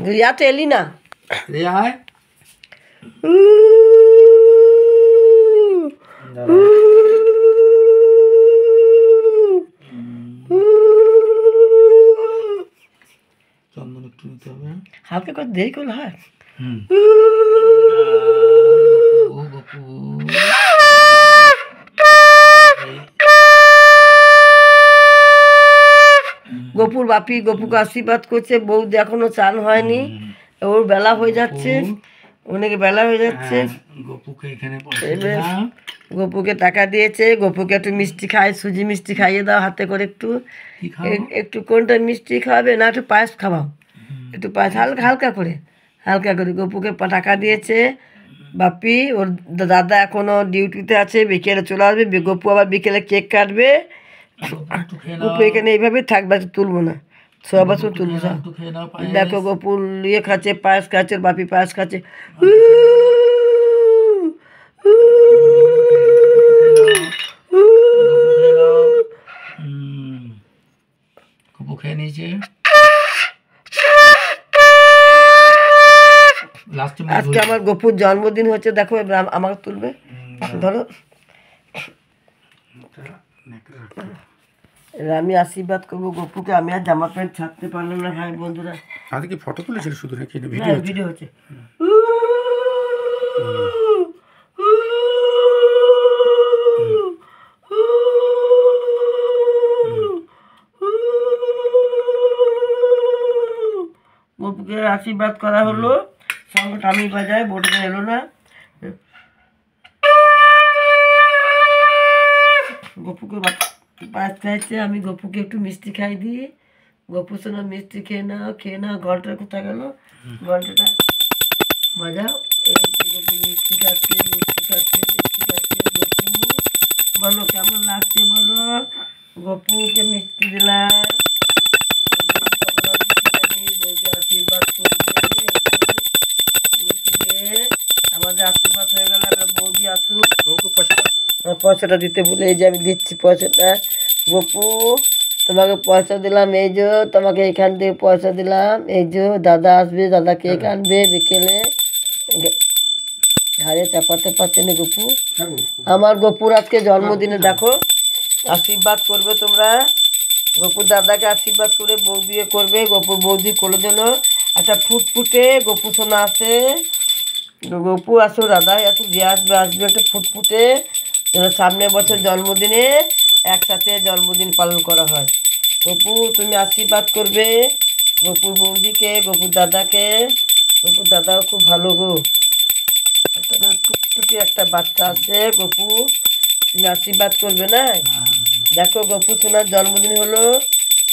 রিয়া তো এলি না। রিয়া চন্দন একটু নিতে হবে, হালকা করে দেরি করলে হয়। গোপুর বাপি গোপুকে আশীর্বাদ করছে, বৌদি এখনো চান হয়নি, ওর বেলা হয়ে যাচ্ছে, অনেক বেলা হয়ে যাচ্ছে। গোপুকে এখানে গোপুকে টাকা দিয়েছে, গোপুকে একটু মিষ্টি খাই, সুজি মিষ্টি খাইয়ে দাও হাতে করে একটু। একটু কোনটা মিষ্টি খাওয়াবে না একটু পায়েস খাওয়াও, একটু পায়েস হালকা হালকা করে গোপুকে টাকা দিয়েছে বাপি। ওর দাদা এখনো ডিউটিতে আছে, বিকেলে চলে আসবে, গপু আবার বিকেলে কেক কাটবে। গপু এখানে এইভাবে থাকবে, তুলবো না, সব বছর তুলবো সব। দেখো গপু ইয়ে খাচ্ছে, পায়েস খাচ্ছে, বাপি পায়েস খাচ্ছে। গপু খেয়ে নিয়েছে। আজকে আমার গপুর জন্মদিন হচ্ছে, দেখো আমাকে তুলবে, ধরো আমি আশীর্বাদ করবো গপুকে। আমি আর জামা প্যান্ট ছাড়তে পারলাম না ভাই বন্ধুরা। আজকে ফটো তুলেছিল শুধু নাকি ভিডিও হচ্ছে। গপুকে আশীর্বাদ করা হলো, সঙ্গে টামি বাজায়, বোর্ডে এলো না। গপুকে পায়েস খাইছে, আমি গপুকে একটু মিষ্টি খাই দিই। গপুর সঙ্গে মিষ্টি খেয়ে নাও। ঘরটা কোথায় গেল, ঘন্টাটা বাজাও। এই তো গপু মিষ্টি খাচ্ছে। গপু বলো কেমন লাগছে বলো। গপুকে মিষ্টি দিলাম, বৌদি আশীর্বাদ করবে। আমাদের আশীর্বাদ হয়ে গেল, বৌদি আসুক, পয়সাটা দিতে ভুলে, এই যে আমি দিচ্ছি পয়সাটা। গপু তোমাকে পয়সা দিলাম, এই যে তোমাকে এখান থেকে পয়সা দিলাম, এই যে দাদা আসবে, দাদা কেক আনবে বিকেলে। হারে চাপাতে পারছে না গপু। আমার গপুর আজকে জন্মদিনে দেখো আশীর্বাদ করবে তোমরা। গপুর দাদাকে আশীর্বাদ করে বৌদি করবে। গপুর বৌদি কোলের জন্য একটা ফুটফুটে গপু সোনা আছে। গপু আসো দাদা, এত যে আসবে একটা ফুটফুটে, যেন সামনের বছর জন্মদিনে একসাথে জন্মদিন পালন করা হয়। গপু তুমি আশীর্বাদ করবে গপুর বৌদিকে, গপুর দাদাকে। গপুর দাদাও খুব ভালো গো, একটা টুকটুকি একটা বাচ্চা আছে। গপু তুমি আশীর্বাদ করবে না। দেখো গপু সোনার জন্মদিন হলো,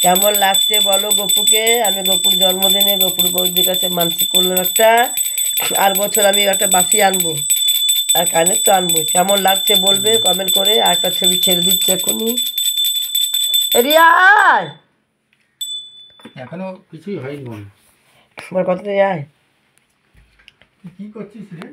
কেমন লাগছে বলো গপুকে। আমি গপুর জন্মদিনে গপুর বৌদির কাছে মানসিক করলাম একটা, আর বছর আমি একটা বাসি আনবো, আর কানের তো আনবো। কেমন লাগছে বলবে কমেন্ট করে। আর একটা ছবি ছেড়ে দিচ্ছে এখনই। রিয়া এখনো কিছুই হয়নি, আমার কথা আয়, কি করছিস রে?